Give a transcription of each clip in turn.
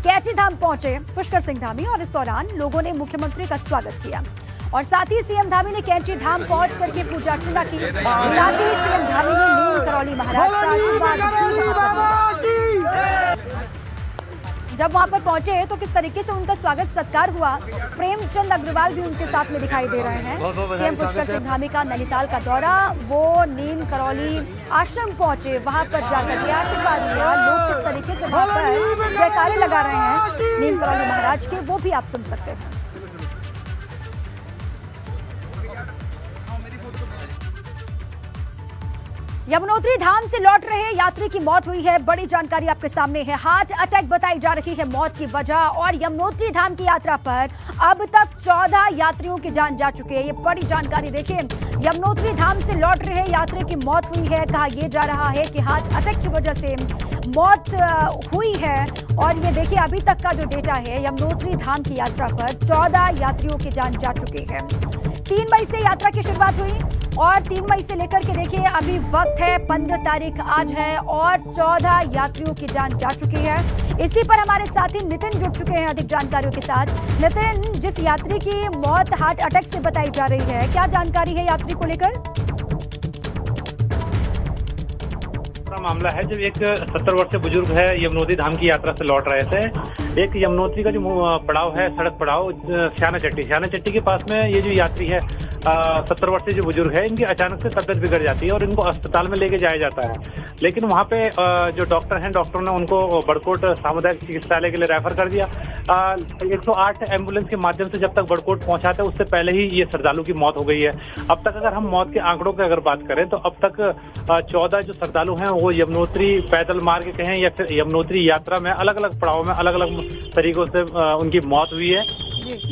कैची धाम पहुंचे पुष्कर सिंह धामी और इस दौरान लोगों ने मुख्यमंत्री का स्वागत किया और साथ ही सीएम धामी ने कैची धाम पहुंच करके पूजा अर्चना की। साथ ही सीएम धामी ने नीम करौली महाराज का आशीर्वाद लिया। जब वहां पर पहुंचे तो किस तरीके से उनका स्वागत सत्कार हुआ, प्रेमचंद अग्रवाल भी उनके साथ में दिखाई दे रहे हैं। सीएम पुष्कर सिंह धामी का नैनीताल का दौरा, वो नीम करौली आश्रम पहुंचे, वहां पर जाकर के आशीर्वाद लिया। लोग किस तरीके से वहां पर जयकारे लगा रहे हैं नीम करौली महाराज के, वो भी आप सुन सकते हैं। यमुनोत्री धाम से लौट रहे यात्री की मौत हुई है, बड़ी जानकारी आपके सामने है। हार्ट अटैक बताई जा रही है मौत की वजह और यमुनोत्री धाम की यात्रा पर अब तक 14 यात्रियों की जान जा चुकी है। ये बड़ी जानकारी देखिए, यमुनोत्री धाम से लौट रहे यात्री की मौत हुई है। कहा यह जा रहा है कि हार्ट अटैक की वजह से मौत हुई है और ये देखिए अभी तक का जो डेटा है, यमुनोत्री धाम की यात्रा पर 14 यात्रियों की जान जा चुकी है। 3 मई से यात्रा की शुरुआत हुई और 3 मई से लेकर के देखिए अभी वक्त है 15 तारीख आज है और 14 यात्रियों की जान जा चुकी है। इसी पर हमारे साथी नितिन जुड़ चुके हैं अधिक जानकारियों के साथ। नितिन, जिस यात्री की मौत हार्ट अटैक से बताई जा रही है, क्या जानकारी है यात्री को लेकर? मामला है, जब एक 70 वर्षीय बुजुर्ग है यमुनोत्री धाम की यात्रा से लौट रहे थे। एक यमुनोत्री का जो पड़ाव है, सड़क पड़ाव श्याना चट्टी के पास में ये जो यात्री है 70 वर्षीय जो बुजुर्ग है, इनकी अचानक से तबियत बिगड़ जाती है और इनको अस्पताल में लेके जाया जाता है। लेकिन वहाँ पे जो डॉक्टर हैं, डॉक्टरों ने उनको बड़कोट सामुदायिक चिकित्सालय के लिए रेफर कर दिया। 108 एम्बुलेंस के माध्यम से जब तक बड़कोट पहुँचाते उससे पहले ही ये श्रद्धालु की मौत हो गई है। अब तक अगर हम मौत के आंकड़ों की अगर बात करें तो अब तक 14 जो श्रद्धालु हैं वो यमुनोत्री पैदल मार्ग कहें या फिर यमुनोत्री यात्रा में अलग अलग पड़ाव में अलग अलग तरीकों से उनकी मौत हुई है।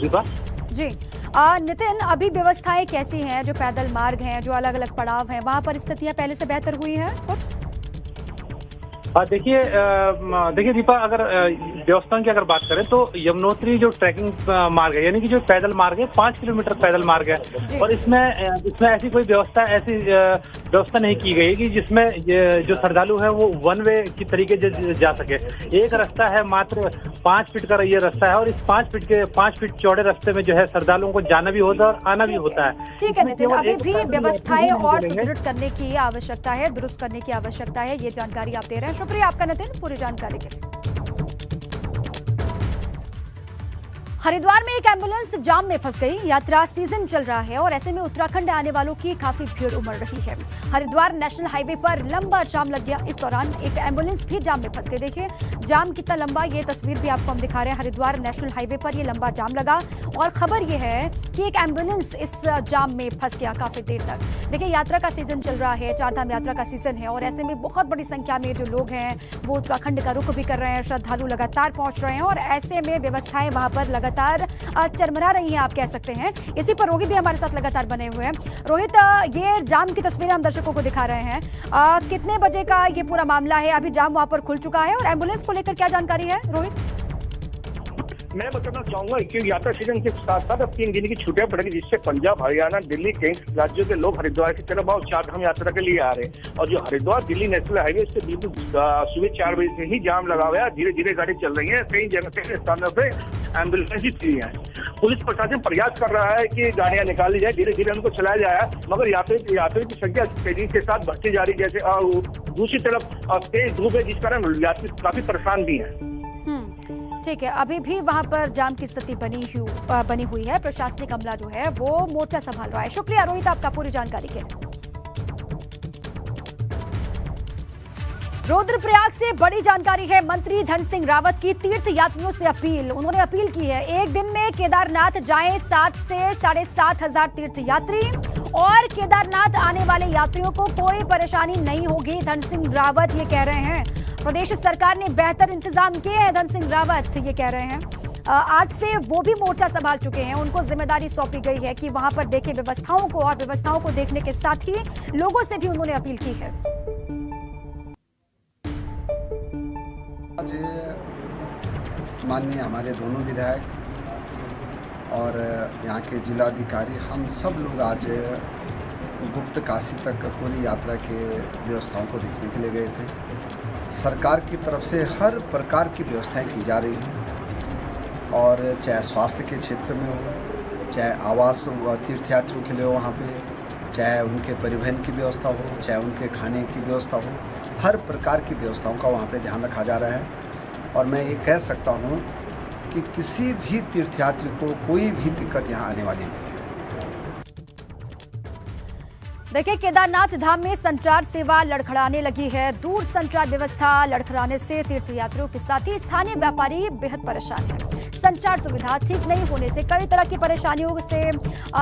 दीपा जी, नितिन, अभी व्यवस्थाएं कैसी हैं? जो पैदल मार्ग हैं, जो अलग अलग पड़ाव हैं, वहां पर स्थितियां पहले से बेहतर हुई हैं कुछ? देखिए दीपा, अगर व्यवस्थाओं की अगर बात करें तो यमुनोत्री जो ट्रैकिंग मार्ग है, यानी कि जो पैदल मार्ग है, 5 किलोमीटर पैदल मार्ग है और इसमें ऐसी कोई व्यवस्था नहीं की गई कि जिसमें जो श्रद्धालु है वो वन वे की तरीके से जा सके। एक रास्ता है, मात्र 5 फीट का ये रास्ता है और इस 5 फीट चौड़े रास्ते में जो है श्रद्धालुओं को जाना भी होता है और आना भी होता है। ठीक है नितिन, अभी भी व्यवस्थाएं और सुदृढ़ करने की आवश्यकता है, दुरुस्त करने की आवश्यकता है, ये जानकारी आप दे रहे हैं। शुक्रिया आपका नितिन पूरी जानकारी के लिए। हरिद्वार में एक एम्बुलेंस जाम में फंस गई। यात्रा सीजन चल रहा है और ऐसे में उत्तराखंड आने वालों की काफी भीड़ उमड़ रही है। हरिद्वार नेशनल हाईवे पर लंबा जाम लग गया। इस दौरान एक एम्बुलेंस भी जाम में फंस गई। देखिए जाम कितना लंबा, ये तस्वीर भी आपको हम दिखा रहे हैं। हरिद्वार नेशनल हाईवे पर ये लंबा जाम लगा और खबर ये है कि एक एम्बुलेंस इस जाम में फंस गया काफी देर तक। देखिए यात्रा का सीजन चल रहा है, चारधाम यात्रा का सीजन है और ऐसे में बहुत बड़ी संख्या में जो लोग हैं वो उत्तराखंड का रुख भी कर रहे हैं। श्रद्धालु लगातार पहुंच रहे हैं और ऐसे में व्यवस्थाएं वहां पर लगातार चरमरा रही हैं, आप कह सकते हैं। इसी पर रोहित भी हमारे साथ लगातार बने हुए हैं। रोहित, ये जाम की तस्वीरें हम दर्शकों को दिखा रहे हैं। कितने बजे का ये पूरा मामला है? अभी जाम वहां पर खुल चुका है और एम्बुलेंस को लेकर क्या जानकारी है रोहित? मैं बताना चाहूंगा कि यात्रा सीजन के साथ साथ अब 3 दिन की छुट्टियां पड़ेगी, जिससे पंजाब, हरियाणा, दिल्ली, कई राज्यों के लोग हरिद्वार की तरफ और चारधाम यात्रा के लिए आ रहे हैं। और जो हरिद्वार दिल्ली नेशनल हाईवे से बिल्कुल सुबह 4 बजे से ही जाम लगा हुआ है। धीरे धीरे गाड़ी चल रही है, कई जगह कई स्थानों पे एम्बुलेंस ही फ्री है। पुलिस प्रशासन प्रयास कर रहा है कि गाड़ियां निकाली जाए, धीरे धीरे उनको चलाया जाए, मगर यात्री की संख्या तेजी के साथ बढ़ती जा रही है। जैसे दूसरी तरफ तेज धूप है, जिस कारण यात्री काफी परेशान भी है। ठीक है, अभी भी वहां पर जाम की स्थिति बनी हुई है। प्रशासनिक अमला जो है वो मोर्चा संभाल रहा है। शुक्रिया रोहित आपका पूरी जानकारी के लिए। रुद्रप्रयाग से बड़ी जानकारी है। मंत्री धन सिंह रावत की तीर्थ यात्रियों से अपील। उन्होंने अपील की है एक दिन में केदारनाथ जाएं 7 से 7,500 तीर्थ यात्री और केदारनाथ आने वाले यात्रियों को कोई परेशानी नहीं होगी। धन सिंह रावत ये कह रहे हैं। प्रदेश सरकार ने बेहतर इंतजाम किए हैं, धन सिंह रावत ये कह रहे हैं। आज से वो भी मोर्चा संभाल चुके हैं। उनको जिम्मेदारी सौंपी गई है कि वहां पर देखें व्यवस्थाओं को और व्यवस्थाओं को देखने के साथ ही लोगों से भी उन्होंने अपील की है। आज माननीय हमारे दोनों विधायक और यहाँ के जिलाधिकारी, हम सब लोग आज गुप्त काशी तक पूरी यात्रा के व्यवस्थाओं को देखने के लिए गए थे। सरकार की तरफ से हर प्रकार की व्यवस्थाएं की जा रही हैं। और चाहे स्वास्थ्य के क्षेत्र में हो, चाहे आवास तीर्थयात्रियों के लिए हो वहाँ पे, चाहे उनके परिवहन की व्यवस्था हो, चाहे उनके खाने की व्यवस्था हो, हर प्रकार की व्यवस्थाओं का वहाँ पे ध्यान रखा जा रहा है। और मैं ये कह सकता हूँ कि किसी भी तीर्थयात्री को कोई भी दिक्कत यहाँ आने वाली नहीं है। देखिए, केदारनाथ धाम में संचार सेवा लड़खड़ाने लगी है। दूर संचार व्यवस्था लड़खड़ाने से तीर्थयात्रियों के साथ ही स्थानीय व्यापारी बेहद परेशान है। संचार सुविधा ठीक नहीं होने से कई तरह की परेशानियों से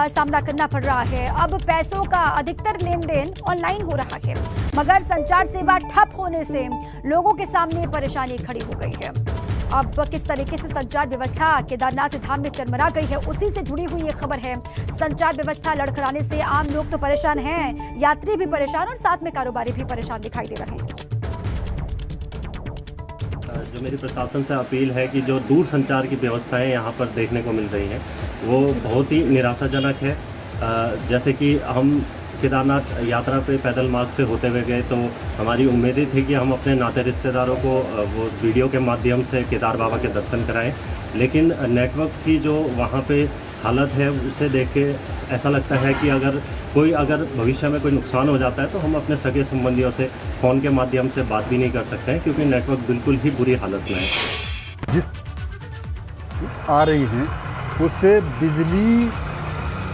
सामना करना पड़ रहा है। अब पैसों का अधिकतर लेन देन ऑनलाइन हो रहा है, मगर संचार सेवा ठप होने से लोगों के सामने परेशानी खड़ी हो गई है। अब किस तरीके से संचार व्यवस्था केदारनाथ धाम में चरमरा गई है, उसी से जुड़ी हुई ये खबर है। संचार व्यवस्था लड़खड़ाने से आम लोग तो परेशान हैं, यात्री भी परेशान और साथ में कारोबारी भी परेशान दिखाई दे रहे हैं। जो मेरी प्रशासन से अपील है कि जो दूर संचार की व्यवस्थाएं यहाँ पर देखने को मिल रही हैं वो बहुत ही निराशाजनक है। जैसे कि हम केदारनाथ यात्रा पे पैदल मार्ग से होते हुए गए तो हमारी उम्मीदें थी कि हम अपने नाते रिश्तेदारों को वो वीडियो के माध्यम से केदार बाबा के दर्शन कराएं, लेकिन नेटवर्क की जो वहाँ पे हालत है उसे देख के ऐसा लगता है कि अगर भविष्य में कोई नुकसान हो जाता है तो हम अपने सगे संबंधियों से फ़ोन के माध्यम से बात भी नहीं कर सकते हैं, क्योंकि नेटवर्क बिल्कुल ही बुरी हालत में है। जिस आ रही हैं उससे बिजली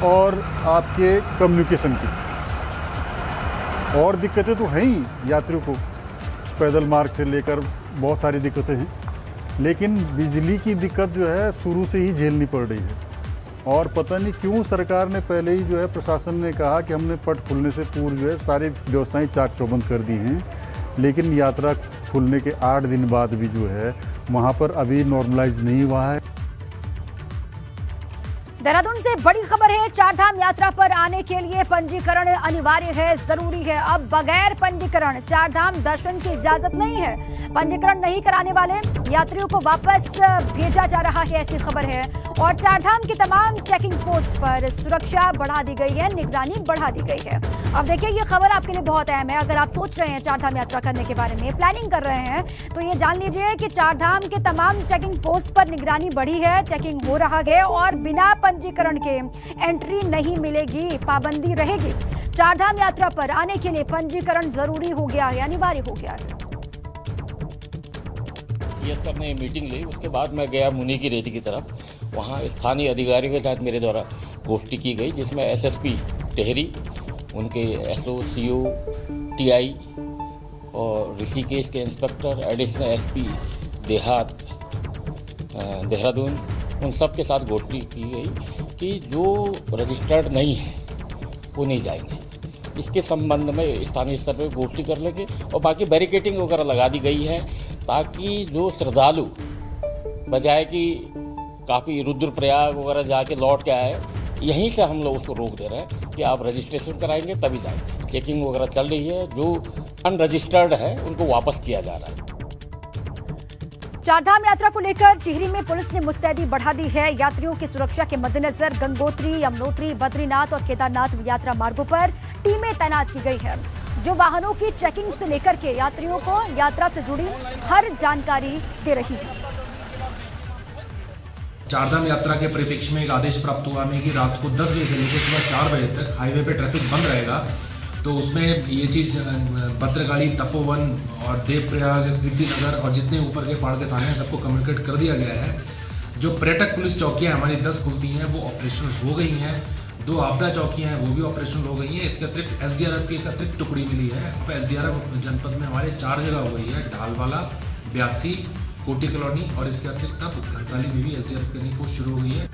और आपके कम्युनिकेशन की और दिक्कतें तो हैं ही, यात्रियों को पैदल मार्ग से लेकर बहुत सारी दिक्कतें हैं, लेकिन बिजली की दिक्कत जो है शुरू से ही झेलनी पड़ रही है। और पता नहीं क्यों सरकार ने पहले ही जो है प्रशासन ने कहा कि हमने पट खुलने से पूर्व जो है सारी व्यवस्थाएं चाक चौबंद कर दी हैं, लेकिन यात्रा खुलने के 8 दिन बाद भी जो है वहाँ पर अभी नॉर्मलाइज नहीं हुआ है। देहरादून से बड़ी खबर है। चारधाम यात्रा पर आने के लिए पंजीकरण अनिवार्य है, जरूरी है। अब बगैर पंजीकरण चारधाम दर्शन की इजाजत नहीं है। पंजीकरण नहीं कराने वाले यात्रियों को वापस भेजा जा रहा है, ऐसी खबर है। और चारधाम की तमाम चेकिंग पोस्ट पर सुरक्षा बढ़ा दी गई है, निगरानी बढ़ा दी गई है। अब देखिए, ये खबर आपके लिए बहुत अहम है। अगर आप सोच रहे हैं चारधाम यात्रा करने के बारे में, प्लानिंग कर रहे हैं, तो ये जान लीजिए कि चारधाम के तमाम चेकिंग पोस्ट पर निगरानी बढ़ी है, चेकिंग हो रहा है और बिना पंजीकरण के एंट्री नहीं मिलेगी, पाबंदी रहेगी। चारधाम यात्रा पर आने के लिए पंजीकरण जरूरी हो गया है, अनिवार्य हो गया है। सीएस सर ने मीटिंग ली, उसके बाद मैं गया मुनि की रेती की तरफ। वहाँ स्थानीय अधिकारियों के साथ मेरे द्वारा गोष्ठी की गई, जिसमें एसएसपी टेहरी, उनके एसओ, सीओ, टीआई और ऋषिकेश के इंस्पेक्टर, एडिशनल एसपी देहात देहरादून, उन सब के साथ गोष्ठी की गई कि जो रजिस्टर्ड नहीं है वो नहीं जाएंगे। इसके संबंध में स्थानीय स्तर पर गोष्ठी कर लेंगे और बाकी बैरिकेटिंग वगैरह लगा दी गई है, ताकि जो श्रद्धालु बजाय कि काफ़ी रुद्रप्रयाग वगैरह जाके लौट के आए, यहीं से हम लोग उसको रोक दे रहे हैं कि आप रजिस्ट्रेशन कराएंगे तभी जाएंगे। चेकिंग वगैरह चल रही है, जो अनरजिस्टर्ड है उनको वापस किया जा रहा है। चारधाम यात्रा को लेकर टिहरी में पुलिस ने मुस्तैदी बढ़ा दी है। यात्रियों की सुरक्षा के मद्देनजर गंगोत्री, यमुनोत्री, बद्रीनाथ और केदारनाथ यात्रा मार्गों पर टीमें तैनात की गई है, जो वाहनों की चेकिंग से लेकर के यात्रियों को यात्रा से जुड़ी हर जानकारी दे रही है। चारधाम यात्रा के परिप्रेक्ष्य में एक आदेश प्राप्त हुआ हमें कि रात को 10 बजे से लेकर सुबह 4 बजे तक हाईवे पे ट्रैफिक बंद रहेगा। तो उसमें ये चीज़ भद्रकाली, तपोवन और देवप्रयाग, कीर्तिनगर और जितने ऊपर के पहाड़ के थाने हैं सबको कम्युनिकेट कर दिया गया है। जो पर्यटक पुलिस चौकियाँ हमारी 10 खुलती हैं वो ऑपरेशनल हो गई हैं। 2 आपदा चौकियाँ हैं वो भी ऑपरेशनल हो गई हैं। इसके अतिरिक्त एसडीआरएफ की एक अतिरिक्त टुकड़ी मिली है। अब एसडीआरएफ जनपद में हमारे 4 जगह हो गई है, ढालवाला, ब्यासी, कोटी कॉलोनी और इसके अतिरिक्त अब घनसाली में भी एसडीआरएफ करने की कोशिश शुरू हो गई है।